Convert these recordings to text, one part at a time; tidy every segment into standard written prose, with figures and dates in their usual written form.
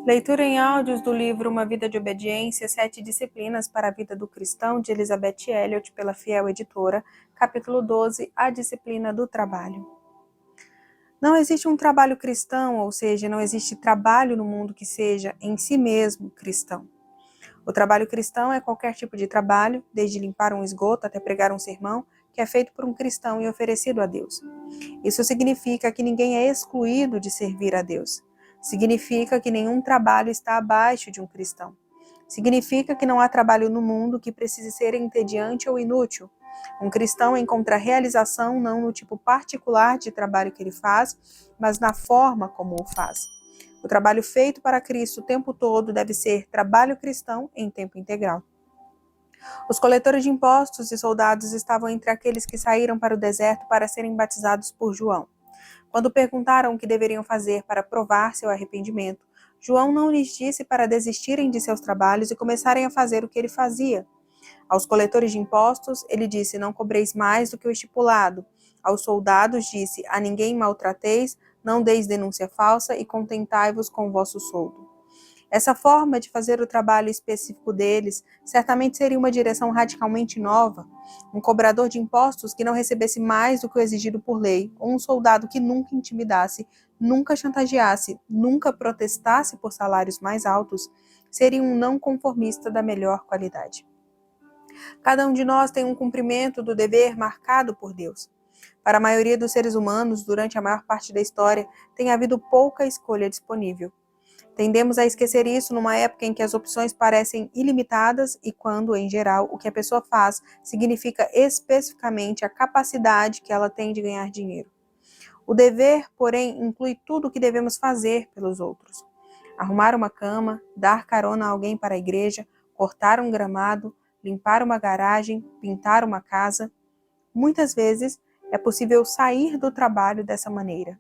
Leitura em áudios do livro Uma Vida de Obediência, 7 Disciplinas para a Vida do Cristão, de Elizabeth Elliot, pela Fiel Editora, capítulo 12, A Disciplina do Trabalho. Não existe um trabalho cristão, ou seja, não existe trabalho no mundo que seja, em si mesmo, cristão. O trabalho cristão é qualquer tipo de trabalho, desde limpar um esgoto até pregar um sermão, que é feito por um cristão e oferecido a Deus. Isso significa que ninguém é excluído de servir a Deus. Significa que nenhum trabalho está abaixo de um cristão. Significa que não há trabalho no mundo que precise ser entediante ou inútil. Um cristão encontra realização não no tipo particular de trabalho que ele faz, mas na forma como o faz. O trabalho feito para Cristo o tempo todo deve ser trabalho cristão em tempo integral. Os coletores de impostos e soldados estavam entre aqueles que saíram para o deserto para serem batizados por João. Quando perguntaram o que deveriam fazer para provar seu arrependimento, João não lhes disse para desistirem de seus trabalhos e começarem a fazer o que ele fazia. Aos coletores de impostos, ele disse: não cobreis mais do que o estipulado. Aos soldados disse: a ninguém maltrateis, não deis denúncia falsa e contentai-vos com o vosso soldo. Essa forma de fazer o trabalho específico deles certamente seria uma direção radicalmente nova. Um cobrador de impostos que não recebesse mais do que o exigido por lei, ou um soldado que nunca intimidasse, nunca chantageasse, nunca protestasse por salários mais altos, seria um não conformista da melhor qualidade. Cada um de nós tem um cumprimento do dever marcado por Deus. Para a maioria dos seres humanos, durante a maior parte da história, tem havido pouca escolha disponível. Tendemos a esquecer isso numa época em que as opções parecem ilimitadas e quando, em geral, o que a pessoa faz significa especificamente a capacidade que ela tem de ganhar dinheiro. O dever, porém, inclui tudo o que devemos fazer pelos outros. Arrumar uma cama, dar carona a alguém para a igreja, cortar um gramado, limpar uma garagem, pintar uma casa. Muitas vezes é possível sair do trabalho dessa maneira.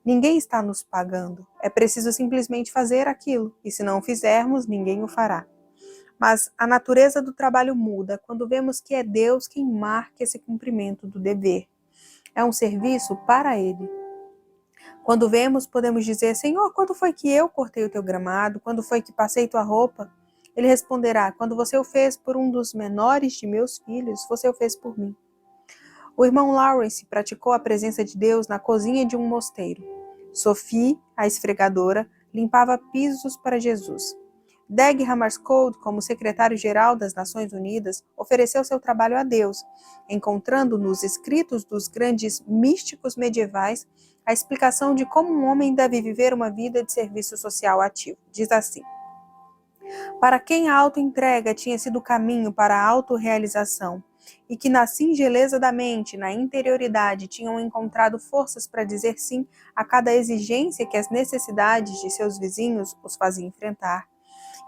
Ninguém está nos pagando, é preciso simplesmente fazer aquilo, e se não o fizermos, ninguém o fará. Mas a natureza do trabalho muda quando vemos que é Deus quem marca esse cumprimento do dever. É um serviço para Ele. Quando vemos, podemos dizer: Senhor, quando foi que eu cortei o teu gramado? Quando foi que passei tua roupa? Ele responderá: quando você o fez por um dos menores de meus filhos, você o fez por mim. O irmão Lawrence praticou a presença de Deus na cozinha de um mosteiro. Sophie, a esfregadora, limpava pisos para Jesus. Dag Hammarskjöld, como secretário-geral das Nações Unidas, ofereceu seu trabalho a Deus, encontrando nos escritos dos grandes místicos medievais a explicação de como um homem deve viver uma vida de serviço social ativo. Diz assim: para quem a autoentrega tinha sido o caminho para a autorrealização, e que na singeleza da mente, na interioridade, tinham encontrado forças para dizer sim a cada exigência que as necessidades de seus vizinhos os faziam enfrentar,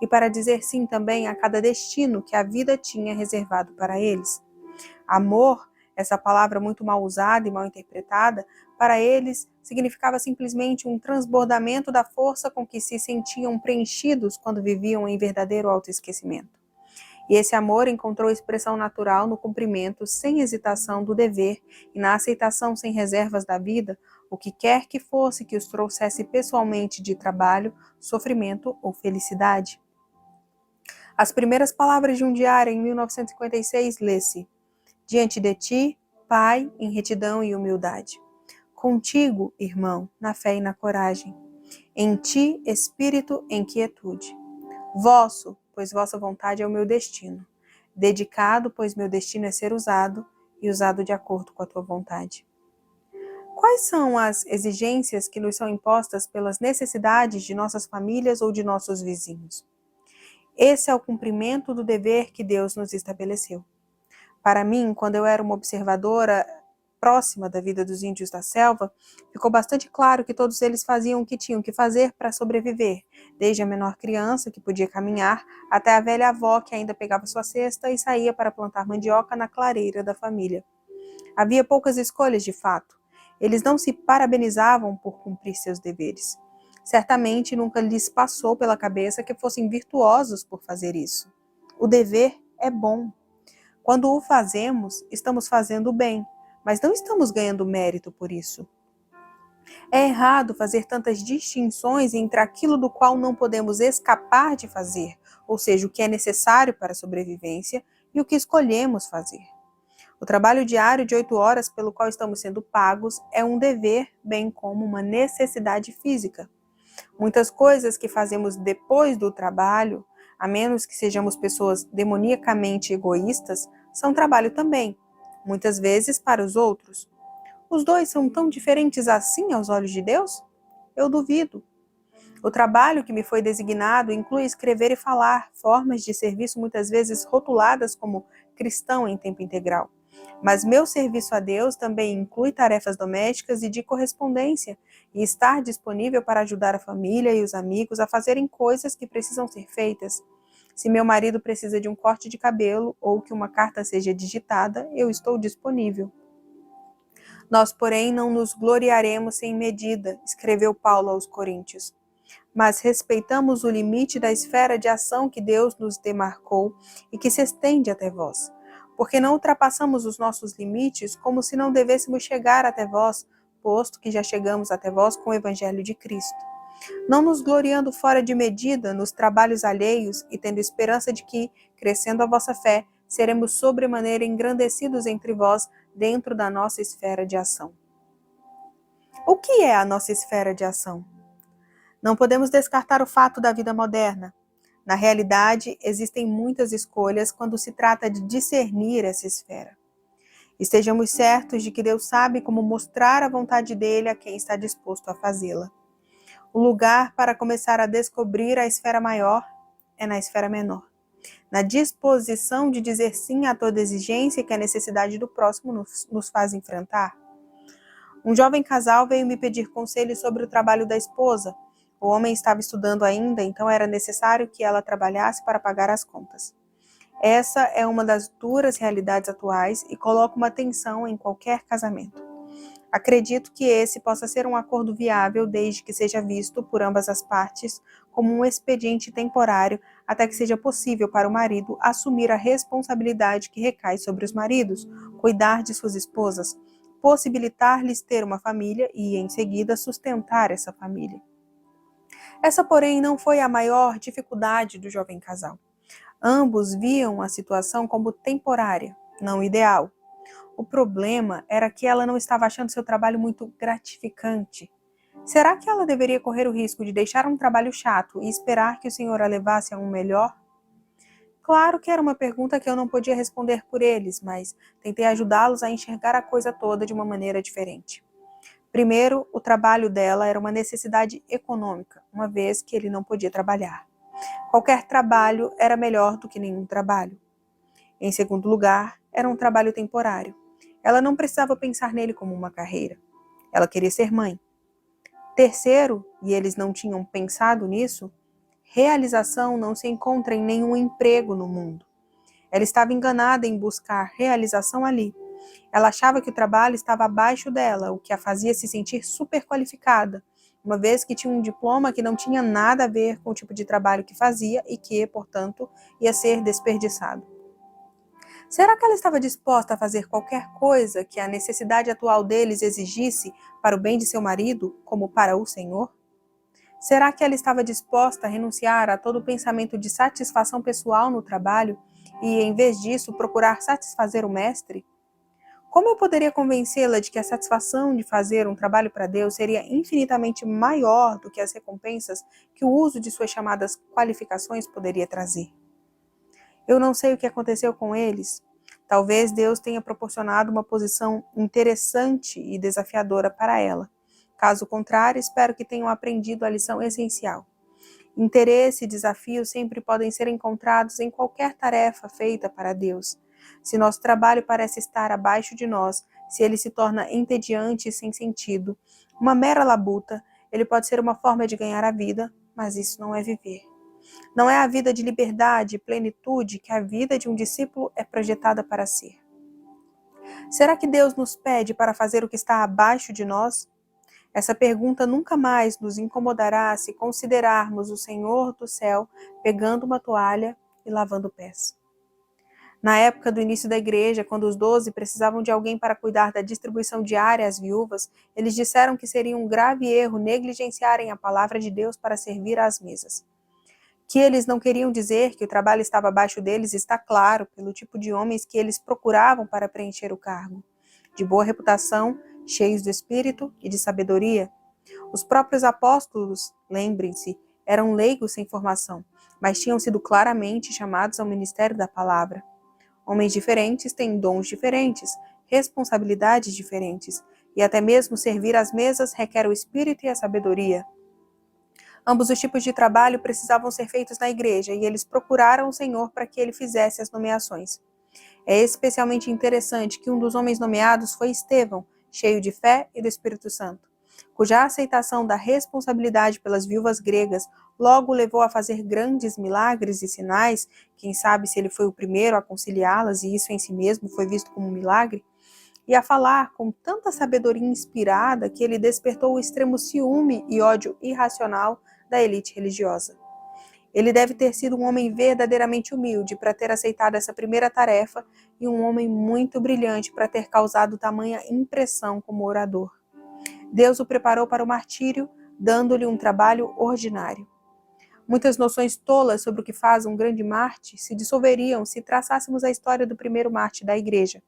e para dizer sim também a cada destino que a vida tinha reservado para eles. Amor, essa palavra muito mal usada e mal interpretada, para eles significava simplesmente um transbordamento da força com que se sentiam preenchidos quando viviam em verdadeiro autoesquecimento. E esse amor encontrou expressão natural no cumprimento sem hesitação do dever e na aceitação sem reservas da vida, o que quer que fosse que os trouxesse pessoalmente de trabalho, sofrimento ou felicidade. As primeiras palavras de um diário em 1956 lê-se: diante de ti, Pai, em retidão e humildade. Contigo, irmão, na fé e na coragem. Em ti, Espírito, em quietude. Vosso, pois vossa vontade é o meu destino. Dedicado, pois meu destino é ser usado, e usado de acordo com a tua vontade. Quais são as exigências que nos são impostas pelas necessidades de nossas famílias ou de nossos vizinhos? Esse é o cumprimento do dever que Deus nos estabeleceu. Para mim, quando eu era uma observadora próxima da vida dos índios da selva, ficou bastante claro que todos eles faziam o que tinham que fazer para sobreviver, desde a menor criança, que podia caminhar, até a velha avó, que ainda pegava sua cesta e saía para plantar mandioca na clareira da família. Havia poucas escolhas, de fato. Eles não se parabenizavam por cumprir seus deveres. Certamente nunca lhes passou pela cabeça que fossem virtuosos por fazer isso. O dever é bom. Quando o fazemos, estamos fazendo o bem, mas não estamos ganhando mérito por isso. É errado fazer tantas distinções entre aquilo do qual não podemos escapar de fazer, ou seja, o que é necessário para a sobrevivência, e o que escolhemos fazer. O trabalho diário de 8 horas pelo qual estamos sendo pagos é um dever, bem como uma necessidade física. Muitas coisas que fazemos depois do trabalho, a menos que sejamos pessoas demoniacamente egoístas, são trabalho também, muitas vezes para os outros. Os dois são tão diferentes assim aos olhos de Deus? Eu duvido. O trabalho que me foi designado inclui escrever e falar, formas de serviço muitas vezes rotuladas como cristão em tempo integral. Mas meu serviço a Deus também inclui tarefas domésticas e de correspondência, e estar disponível para ajudar a família e os amigos a fazerem coisas que precisam ser feitas. Se meu marido precisa de um corte de cabelo ou que uma carta seja digitada, eu estou disponível. Nós, porém, não nos gloriaremos sem medida, escreveu Paulo aos Coríntios. Mas respeitamos o limite da esfera de ação que Deus nos demarcou e que se estende até vós. Porque não ultrapassamos os nossos limites como se não devêssemos chegar até vós, posto que já chegamos até vós com o Evangelho de Cristo. Não nos gloriando fora de medida nos trabalhos alheios e tendo esperança de que, crescendo a vossa fé, seremos sobremaneira engrandecidos entre vós dentro da nossa esfera de ação. O que é a nossa esfera de ação? Não podemos descartar o fato da vida moderna. Na realidade, existem muitas escolhas quando se trata de discernir essa esfera. Estejamos certos de que Deus sabe como mostrar a vontade dele a quem está disposto a fazê-la. O lugar para começar a descobrir a esfera maior é na esfera menor. Na disposição de dizer sim a toda exigência que a necessidade do próximo nos faz enfrentar. Um jovem casal veio me pedir conselhos sobre o trabalho da esposa. O homem estava estudando ainda, então era necessário que ela trabalhasse para pagar as contas. Essa é uma das duras realidades atuais e coloca uma tensão em qualquer casamento. Acredito que esse possa ser um acordo viável desde que seja visto por ambas as partes como um expediente temporário até que seja possível para o marido assumir a responsabilidade que recai sobre os maridos, cuidar de suas esposas, possibilitar-lhes ter uma família e, em seguida, sustentar essa família. Essa, porém, não foi a maior dificuldade do jovem casal. Ambos viam a situação como temporária, não ideal. O problema era que ela não estava achando seu trabalho muito gratificante. Será que ela deveria correr o risco de deixar um trabalho chato e esperar que o Senhor a levasse a um melhor? Claro que era uma pergunta que eu não podia responder por eles, mas tentei ajudá-los a enxergar a coisa toda de uma maneira diferente. Primeiro, o trabalho dela era uma necessidade econômica, uma vez que ele não podia trabalhar. Qualquer trabalho era melhor do que nenhum trabalho. Em segundo lugar, era um trabalho temporário. Ela não precisava pensar nele como uma carreira. Ela queria ser mãe. Terceiro, e eles não tinham pensado nisso, realização não se encontra em nenhum emprego no mundo. Ela estava enganada em buscar realização ali. Ela achava que o trabalho estava abaixo dela, o que a fazia se sentir superqualificada, uma vez que tinha um diploma que não tinha nada a ver com o tipo de trabalho que fazia e que, portanto, ia ser desperdiçado. Será que ela estava disposta a fazer qualquer coisa que a necessidade atual deles exigisse para o bem de seu marido, como para o Senhor? Será que ela estava disposta a renunciar a todo pensamento de satisfação pessoal no trabalho e, em vez disso, procurar satisfazer o mestre? Como eu poderia convencê-la de que a satisfação de fazer um trabalho para Deus seria infinitamente maior do que as recompensas que o uso de suas chamadas qualificações poderia trazer? Eu não sei o que aconteceu com eles. Talvez Deus tenha proporcionado uma posição interessante e desafiadora para ela. Caso contrário, espero que tenham aprendido a lição essencial. Interesse e desafio sempre podem ser encontrados em qualquer tarefa feita para Deus. Se nosso trabalho parece estar abaixo de nós, se ele se torna entediante e sem sentido, uma mera labuta, ele pode ser uma forma de ganhar a vida, mas isso não é viver. Não é a vida de liberdade e plenitude que a vida de um discípulo é projetada para ser. Será que Deus nos pede para fazer o que está abaixo de nós? Essa pergunta nunca mais nos incomodará se considerarmos o Senhor do céu pegando uma toalha e lavando pés. Na época do início da igreja, quando os 12 precisavam de alguém para cuidar da distribuição diária às viúvas, eles disseram que seria um grave erro negligenciarem a palavra de Deus para servir às mesas. Que eles não queriam dizer que o trabalho estava abaixo deles está claro pelo tipo de homens que eles procuravam para preencher o cargo. De boa reputação, cheios do espírito e de sabedoria. Os próprios apóstolos, lembrem-se, eram leigos sem formação, mas tinham sido claramente chamados ao ministério da palavra. Homens diferentes têm dons diferentes, responsabilidades diferentes, e até mesmo servir às mesas requer o espírito e a sabedoria. Ambos os tipos de trabalho precisavam ser feitos na igreja, e eles procuraram o Senhor para que ele fizesse as nomeações. É especialmente interessante que um dos homens nomeados foi Estevão, cheio de fé e do Espírito Santo, cuja aceitação da responsabilidade pelas viúvas gregas logo o levou a fazer grandes milagres e sinais, quem sabe se ele foi o primeiro a conciliá-las e isso em si mesmo foi visto como um milagre, e a falar com tanta sabedoria inspirada que ele despertou o extremo ciúme e ódio irracional da elite religiosa. Ele deve ter sido um homem verdadeiramente humilde para ter aceitado essa primeira tarefa e um homem muito brilhante para ter causado tamanha impressão como orador. Deus o preparou para o martírio, dando-lhe um trabalho ordinário. Muitas noções tolas sobre o que faz um grande mártir se dissolveriam se traçássemos a história do primeiro mártir da igreja.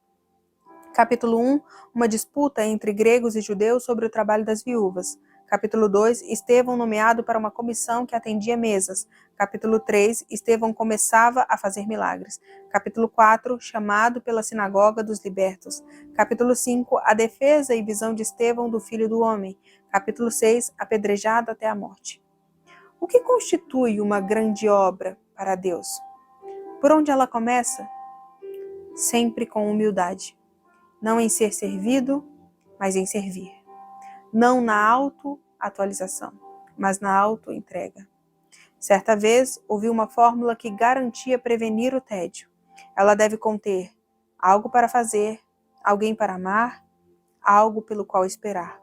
Capítulo 1, uma disputa entre gregos e judeus sobre o trabalho das viúvas. Capítulo 2, Estevão nomeado para uma comissão que atendia mesas. Capítulo 3, Estevão começava a fazer milagres. Capítulo 4, chamado pela sinagoga dos libertos. Capítulo 5, a defesa e visão de Estevão do Filho do Homem. Capítulo 6, apedrejado até a morte. O que constitui uma grande obra para Deus? Por onde ela começa? Sempre com humildade. Não em ser servido, mas em servir. Não na auto-atualização, mas na auto-entrega. Certa vez, ouvi uma fórmula que garantia prevenir o tédio. Ela deve conter algo para fazer, alguém para amar, algo pelo qual esperar.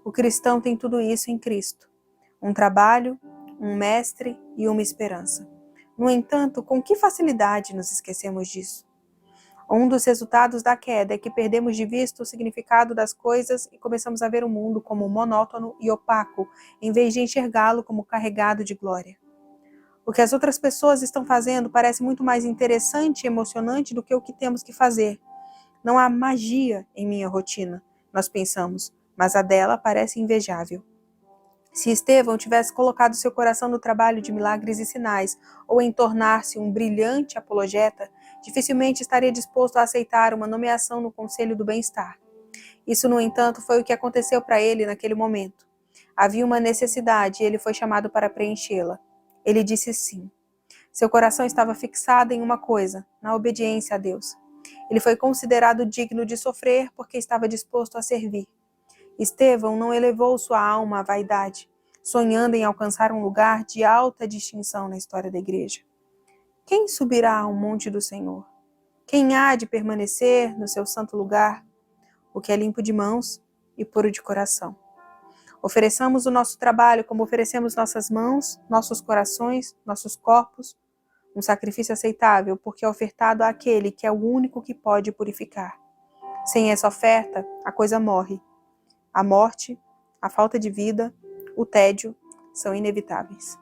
O cristão tem tudo isso em Cristo. Um trabalho, um mestre e uma esperança. No entanto, com que facilidade nos esquecemos disso? Um dos resultados da queda é que perdemos de vista o significado das coisas e começamos a ver o mundo como monótono e opaco, em vez de enxergá-lo como carregado de glória. O que as outras pessoas estão fazendo parece muito mais interessante e emocionante do que o que temos que fazer. Não há magia em minha rotina, nós pensamos, mas a dela parece invejável. Se Estevão tivesse colocado seu coração no trabalho de milagres e sinais, ou em tornar-se um brilhante apologeta, dificilmente estaria disposto a aceitar uma nomeação no Conselho do Bem-Estar. Isso, no entanto, foi o que aconteceu para ele naquele momento. Havia uma necessidade e ele foi chamado para preenchê-la. Ele disse sim. Seu coração estava fixado em uma coisa, na obediência a Deus. Ele foi considerado digno de sofrer porque estava disposto a servir. Estevão não elevou sua alma à vaidade, sonhando em alcançar um lugar de alta distinção na história da igreja. Quem subirá ao monte do Senhor? Quem há de permanecer no seu santo lugar? O que é limpo de mãos e puro de coração. Ofereçamos o nosso trabalho como oferecemos nossas mãos, nossos corações, nossos corpos, um sacrifício aceitável, porque é ofertado àquele que é o único que pode purificar. Sem essa oferta, a coisa morre. A morte, a falta de vida, o tédio são inevitáveis.